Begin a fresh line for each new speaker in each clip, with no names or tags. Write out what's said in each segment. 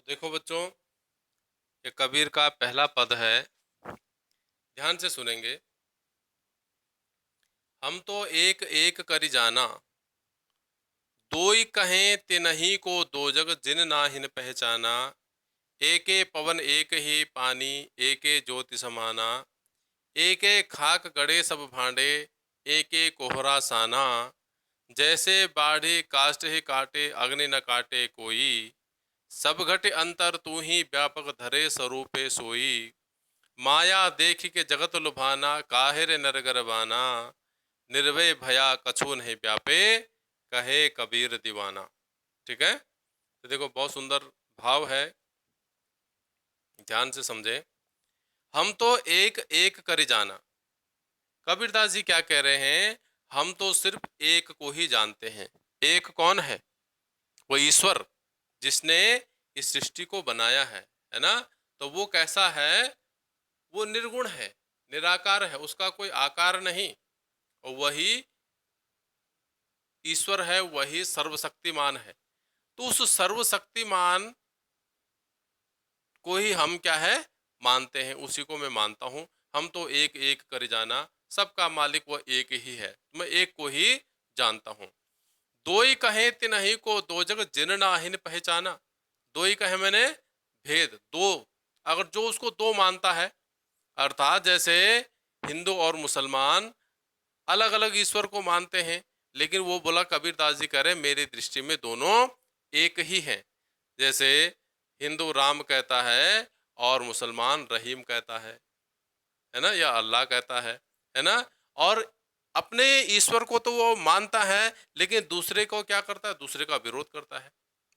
देखो बच्चों, ये कबीर का पहला पद है। ध्यान से सुनेंगे। हम तो एक एक करि जाना, दोई कहें तिनहि को दो जग जिन नाहिन पहचाना। एके पवन एक ही पानी, एके ज्योति समाना। एके खाक गड़े सब भांडे, एके कोहरा साना। जैसे बाढ़े काष्ठ ही काटे, अग्नि न काटे कोई। सब घट अंतर तू ही व्यापक धरे स्वरूपे सोई। माया देख के जगत लुभाना, काहिर नरगर बाना। निर्भय भया कछु नहीं व्यापे, कहे कबीर दीवाना। ठीक है। तो देखो, बहुत सुंदर भाव है, ध्यान से समझे। हम तो एक एक कर जाना। कबीरदास जी क्या कह रहे हैं? हम तो सिर्फ एक को ही जानते हैं। एक कौन है? वो ईश्वर, जिसने इस सृष्टि को बनाया है ना। तो वो कैसा है? वो निर्गुण है, निराकार है, उसका कोई आकार नहीं। और वही ईश्वर है, वही सर्वशक्तिमान है। तो उस सर्वशक्तिमान को ही हम क्या है? मानते हैं। उसी को मैं मानता हूं। हम तो एक एक कर जाना, सबका मालिक वो एक ही है। मैं एक को ही जानता हूं। दो ही कहे तिनहि को दो जग जिन नाहिन पहचाना। दो ही कहे मैंने भेद दो। अगर जो उसको दो मानता है, अर्थात जैसे हिंदू और मुसलमान अलग अलग ईश्वर को मानते हैं, लेकिन वो बोला, कबीरदास जी कह रहे मेरी दृष्टि में दोनों एक ही हैं। जैसे हिंदू राम कहता है और मुसलमान रहीम कहता है ना, या अल्लाह कहता है ना। और अपने ईश्वर को तो वो मानता है, लेकिन दूसरे को क्या करता है? दूसरे का विरोध करता है।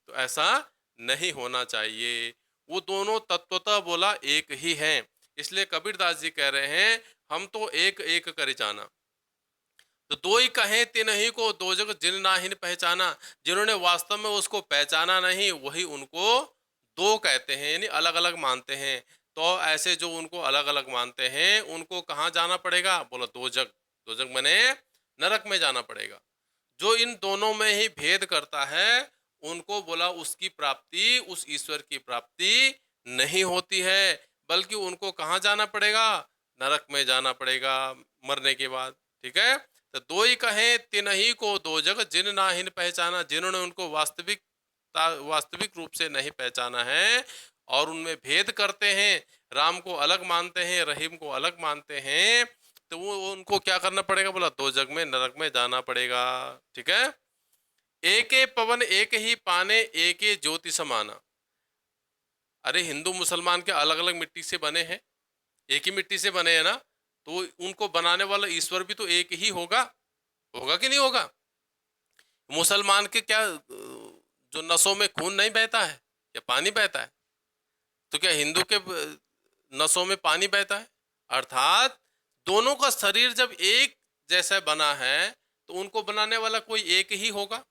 तो ऐसा नहीं होना चाहिए। वो दोनों तत्वतः बोला एक ही हैं। इसलिए कबीरदास जी कह रहे हैं, हम तो एक एक कर जाना। तो दो ही कहे तिनहि को दो जग जिन नाहिन पहचाना। जिन्होंने वास्तव में उसको पहचाना नहीं, वही उनको दो कहते हैं, यानी अलग अलग मानते हैं। तो ऐसे जो उनको अलग अलग मानते हैं, उनको कहाँ जाना पड़ेगा? बोला दो जग। दो जग मैंने नरक में जाना पड़ेगा। जो इन दोनों में ही भेद करता है, उनको बोला उसकी प्राप्ति, उस ईश्वर की प्राप्ति नहीं होती है, बल्कि उनको कहाँ जाना पड़ेगा? नरक में जाना पड़ेगा, मरने के बाद। ठीक है। तो दो ही कहे तिनहि को दो जग जिन नाहिन पहचाना। जिन्होंने उनको वास्तविक रूप से नहीं पहचाना है और उनमें भेद करते हैं, राम को अलग मानते हैं, रहीम को अलग मानते हैं, तो वो उनको क्या करना पड़ेगा? बोला दो जग में, नरक में जाना पड़ेगा। ठीक है। एके पवन एक ही पाने, एके ज्योति समाना। अरे हिंदू मुसलमान के अलग अलग मिट्टी से बने हैं, एक ही मिट्टी से बने हैं ना। तो उनको बनाने वाला ईश्वर भी तो एक ही होगा। होगा कि नहीं होगा? मुसलमान के क्या जो नसों में खून नहीं बहता है, या पानी बहता है? तो क्या हिंदू के नसों में पानी बहता है? अर्थात दोनों का शरीर जब एक जैसा बना है, तो उनको बनाने वाला कोई एक ही होगा।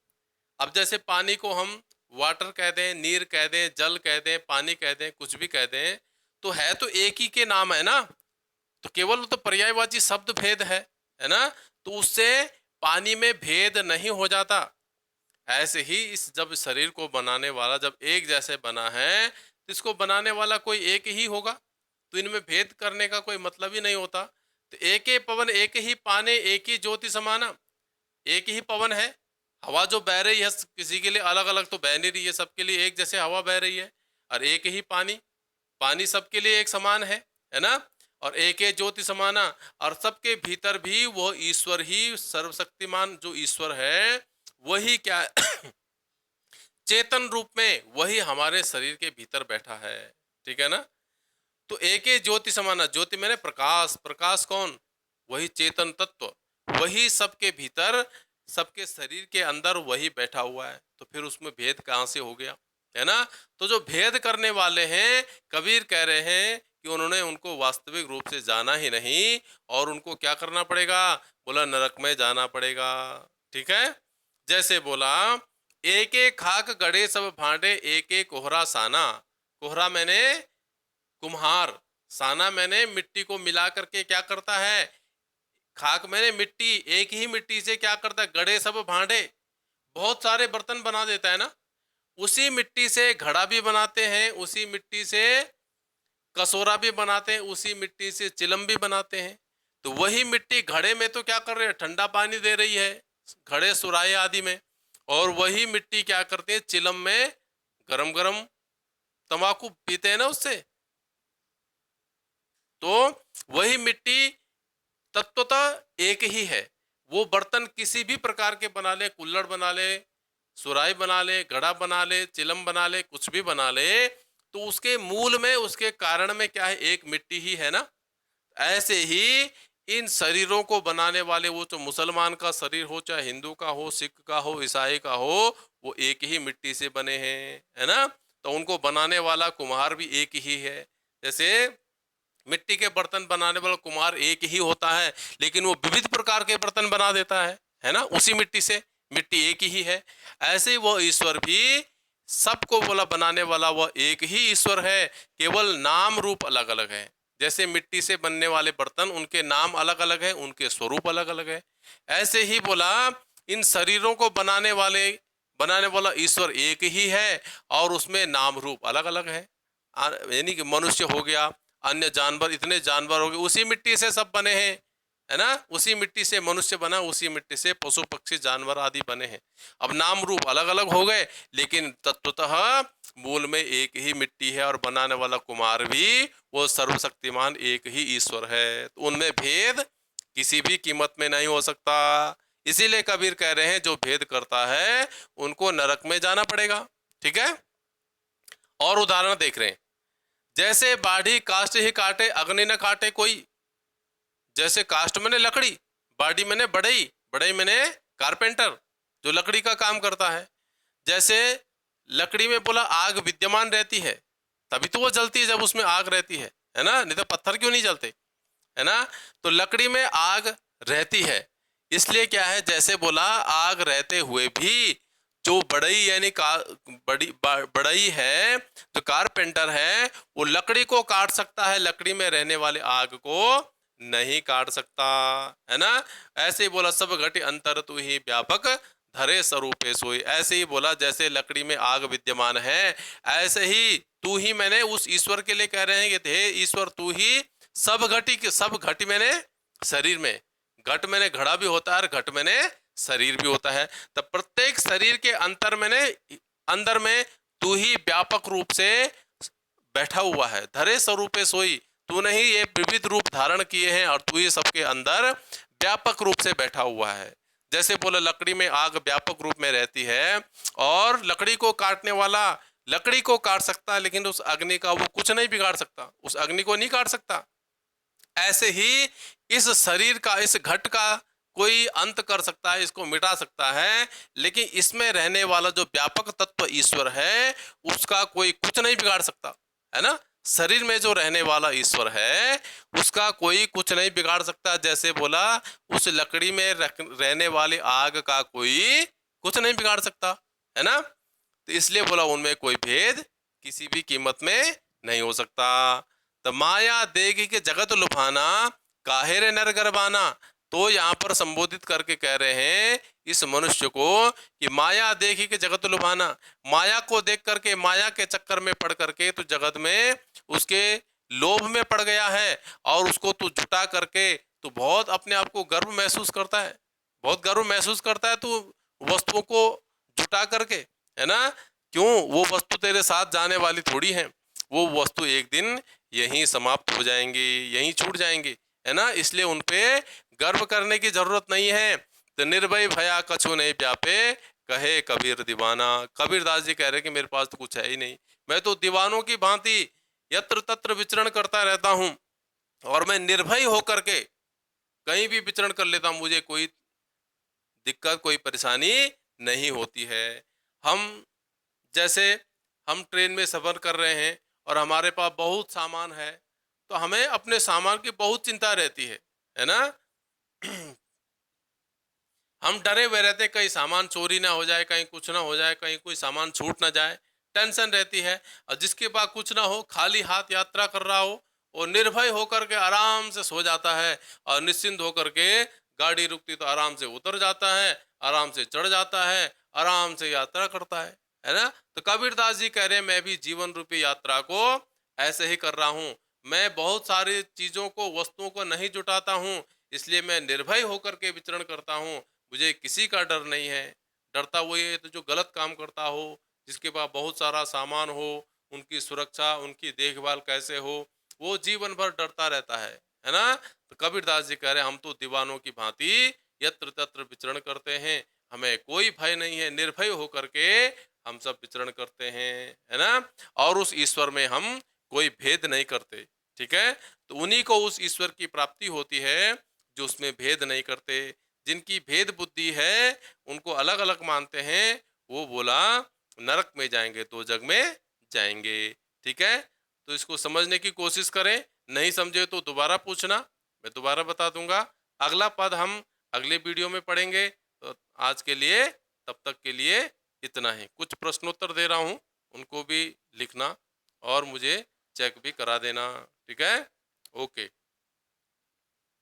अब जैसे पानी को हम वाटर कह दें, नीर कह दें, जल कह दें, पानी कह दें, कुछ भी कह दें, तो है तो एक ही के नाम है ना। तो केवल तो पर्यायवाची शब्द भेद है ना। तो उससे पानी में भेद नहीं हो जाता। ऐसे ही इस जब शरीर को बनाने वाला जब एक जैसे बना है, तो इसको बनाने वाला कोई एक ही होगा। तो इनमें भेद करने का कोई मतलब ही नहीं होता। तो एक ही पवन एक ही पाने, एक ही ज्योति समाना। एक ही पवन है, हवा जो बह रही है किसी के लिए अलग अलग तो बह नहीं रही है, सबके लिए एक जैसे हवा बह रही है। और एक ही पानी, पानी सबके लिए एक समान है ना। और एक ही ज्योति समाना। और सबके भीतर भी वो ईश्वर ही, सर्वशक्तिमान जो ईश्वर है, वही क्या चेतन रूप में वही हमारे शरीर के भीतर बैठा है। ठीक है ना। तो एक ही ज्योति समाना। ज्योति मैंने प्रकाश, प्रकाश कौन? वही चेतन तत्व, वही सबके भीतर, सबके शरीर के अंदर वही बैठा हुआ है। तो फिर उसमें भेद कहाँ से हो गया? है ना। तो जो भेद करने वाले हैं, कबीर कह रहे हैं कि उन्होंने उनको वास्तविक रूप से जाना ही नहीं, और उनको क्या करना पड़ेगा? बोला नरक में जाना पड़ेगा। ठीक है। जैसे बोला, एक एक खाक गड़े सब भांडे, एक एक कोहरा साना। कोहरा मैंने कुम्हार, साना मैंने मिट्टी को मिला करके क्या करता है? खाक मैंने मिट्टी, एक ही मिट्टी से क्या करता है? गड़े सब भांडे, बहुत सारे बर्तन बना देता है ना। उसी मिट्टी से घड़ा भी बनाते हैं, उसी मिट्टी से कसोरा भी बनाते हैं, उसी मिट्टी से चिलम भी बनाते हैं। तो वही मिट्टी घड़े में तो क्या कर रहे हैं, ठंडा पानी दे रही है, घड़े सुराही आदि में, और वही मिट्टी क्या करते हैं, चिलम में गरम गरम तंबाकू पीते हैं ना उससे। तो वही मिट्टी तत्वतः एक ही है। वो बर्तन किसी भी प्रकार के बना ले, कुल्हड़ बना ले, सुराही बना ले, घड़ा बना ले, चिलम बना ले, कुछ भी बना ले, तो उसके मूल में, उसके कारण में क्या है, एक मिट्टी ही है ना। ऐसे ही इन शरीरों को बनाने वाले, वो जो मुसलमान का शरीर हो, चाहे हिंदू का हो, सिख का हो, ईसाई का हो, वो एक ही मिट्टी से बने हैं, है ना। तो उनको बनाने वाला कुम्हार भी एक ही है। जैसे मिट्टी के बर्तन बनाने वाला कुम्हार एक ही होता है, लेकिन वो विविध प्रकार के बर्तन बना देता है ना, उसी मिट्टी से। मिट्टी एक ही है। ऐसे ही वो ईश्वर भी सबको बोला बनाने वाला वह एक ही ईश्वर है, केवल नाम रूप अलग अलग है। जैसे मिट्टी से बनने वाले बर्तन, उनके नाम अलग अलग है, उनके स्वरूप अलग अलग है। ऐसे ही बोला इन शरीरों को बनाने वाला ईश्वर एक ही है, और उसमें नाम रूप अलग अलग है। यानी कि मनुष्य हो गया, अन्य जानवर, इतने जानवर हो गए, उसी मिट्टी से सब बने हैं, है ना। उसी मिट्टी से मनुष्य बना, उसी मिट्टी से पशु पक्षी जानवर आदि बने हैं। अब नाम रूप अलग अलग हो गए, लेकिन तत्वतः मूल में एक ही मिट्टी है, और बनाने वाला कुमार भी वो सर्वशक्तिमान एक ही ईश्वर है। तो उनमें भेद किसी भी कीमत में नहीं हो सकता। इसीलिए कबीर कह रहे हैं, जो भेद करता है उनको नरक में जाना पड़ेगा। ठीक है। और उदाहरण देख रहे हैं, जैसे बाढ़ी काष्ट ही काटे, अग्नि न काटे कोई। जैसे काष्ट मैंने लकड़ी, बाढ़ी मैंने बढ़ई, बढ़ई मैंने कारपेंटर, जो लकड़ी का काम करता है। जैसे लकड़ी में बोला आग विद्यमान रहती है, तभी तो वो जलती है, जब उसमें आग रहती है ना, नहीं तो पत्थर क्यों नहीं जलते, है ना। तो लकड़ी में आग रहती है, इसलिए क्या है, जैसे बोला आग रहते हुए भी जो बढ़ई यानी बढ़ई है, जो कारपेंटर है, वो लकड़ी को काट सकता है, लकड़ी में रहने वाले आग को नहीं काट सकता, है ना। ऐसे ही बोला सब घटी अंतर तू ही व्यापक धरे स्वरूपे सोई। ऐसे ही बोला जैसे लकड़ी में आग विद्यमान है, ऐसे ही तू ही, मैंने उस ईश्वर के लिए कह रहे हैं कि हे ईश्वर तू ही सब घटी मैंने शरीर में, घट मैंने घड़ा भी होता है, और घट मैंने शरीर भी होता है। तब प्रत्येक शरीर के अंदर में तू ही व्यापक रूप से बैठा हुआ है। धरे स्वरूपे सोई, तूने ही ये विविध रूप धारण किए हैं, और तू ही सबके अंदर व्यापक रूप से बैठा हुआ है। जैसे बोला लकड़ी में आग व्यापक रूप में रहती है, और लकड़ी को काटने वाला लकड़ी को काट सकता है, लेकिन उस अग्नि का वो कुछ नहीं बिगाड़ सकता, उस अग्नि को नहीं काट सकता। ऐसे ही इस शरीर का, इस घट का कोई अंत कर सकता है, इसको मिटा सकता है, लेकिन इसमें रहने वाला जो व्यापक तत्व ईश्वर है, उसका कोई कुछ नहीं बिगाड़ सकता, है ना। शरीर में जो रहने वाला ईश्वर है, उसका कोई कुछ नहीं बिगाड़ सकता। जैसे बोला उस लकड़ी में रहने वाली आग का कोई कुछ नहीं बिगाड़ सकता, है ना। तो इसलिए बोला उनमें कोई भेद किसी भी कीमत में नहीं हो सकता। तो माया देगी के जगत लुभाना, काहे रे नर गरबाना। तो यहाँ पर संबोधित करके कह रहे हैं इस मनुष्य को कि माया देखी के जगत लुभाना, माया को देख करके, माया के चक्कर में पड़ करके तो जगत में उसके लोभ में पड़ गया है, और उसको तू जुटा करके तू बहुत अपने आप को गर्व महसूस करता है, बहुत गर्व महसूस करता है तू वस्तुओं को जुटा करके, है ना। क्यों, वो वस्तु तेरे साथ जाने वाली थोड़ी है, वो वस्तु एक दिन यहीं समाप्त हो जाएंगी, यहीं छूट जाएंगी, है ना। इसलिए उनपे गर्व करने की जरूरत नहीं है। तो निर्भय भया कछु नहीं व्यापे, कहे कबीर दीवाना। कबीरदास जी कह रहे कि मेरे पास तो कुछ है ही नहीं, मैं तो दीवानों की भांति यत्र तत्र विचरण करता रहता हूं, और मैं निर्भय होकर के कहीं भी विचरण कर लेता हूं, मुझे कोई दिक्कत, कोई परेशानी नहीं होती है। हम जैसे हम ट्रेन में सफर कर रहे हैं, और हमारे पास बहुत सामान है, तो हमें अपने सामान की बहुत चिंता रहती है ना। हम डरे हुए रहते, कहीं सामान चोरी ना हो जाए, कहीं कुछ ना हो जाए, कहीं कोई सामान छूट ना जाए, टेंशन रहती है। और जिसके पास कुछ ना हो, खाली हाथ यात्रा कर रहा हो, वो निर्भय होकर के आराम से सो जाता है, और निश्चिंत होकर के गाड़ी रुकती तो आराम से उतर जाता है, आराम से चढ़ जाता है, आराम से यात्रा करता है ना। तो कबीरदास जी कह रहे हैं मैं भी जीवन रूपी यात्रा को ऐसे ही कर रहा हूँ। मैं बहुत सारी चीजों को, वस्तुओं को नहीं जुटाता हूँ, इसलिए मैं निर्भय होकर के विचरण करता हूँ। मुझे किसी का डर नहीं है। डरता वो ये तो जो गलत काम करता हो, जिसके पास बहुत सारा सामान हो, उनकी सुरक्षा, उनकी देखभाल कैसे हो, वो जीवन भर डरता रहता है ना। तो कबीरदास जी कह रहे हैं हम तो दीवानों की भांति यत्र तत्र विचरण करते हैं, हमें कोई भय नहीं है, निर्भय होकर के हम सब विचरण करते हैं, है ना। और उस ईश्वर में हम कोई भेद नहीं करते, ठीक है। तो उन्हीं को उस ईश्वर की प्राप्ति होती है जो उसमें भेद नहीं करते। जिनकी भेद बुद्धि है, उनको अलग अलग मानते हैं, वो बोला नरक में जाएंगे, दो जग में जाएंगे, ठीक है। तो इसको समझने की कोशिश करें, नहीं समझे तो दोबारा पूछना, मैं दोबारा बता दूंगा। अगला पद हम अगले वीडियो में पढ़ेंगे। तो आज के लिए, तब तक के लिए इतना ही। कुछ प्रश्नोत्तर दे रहा हूँ, उनको भी लिखना और मुझे चेक भी करा देना, ठीक है। ओके।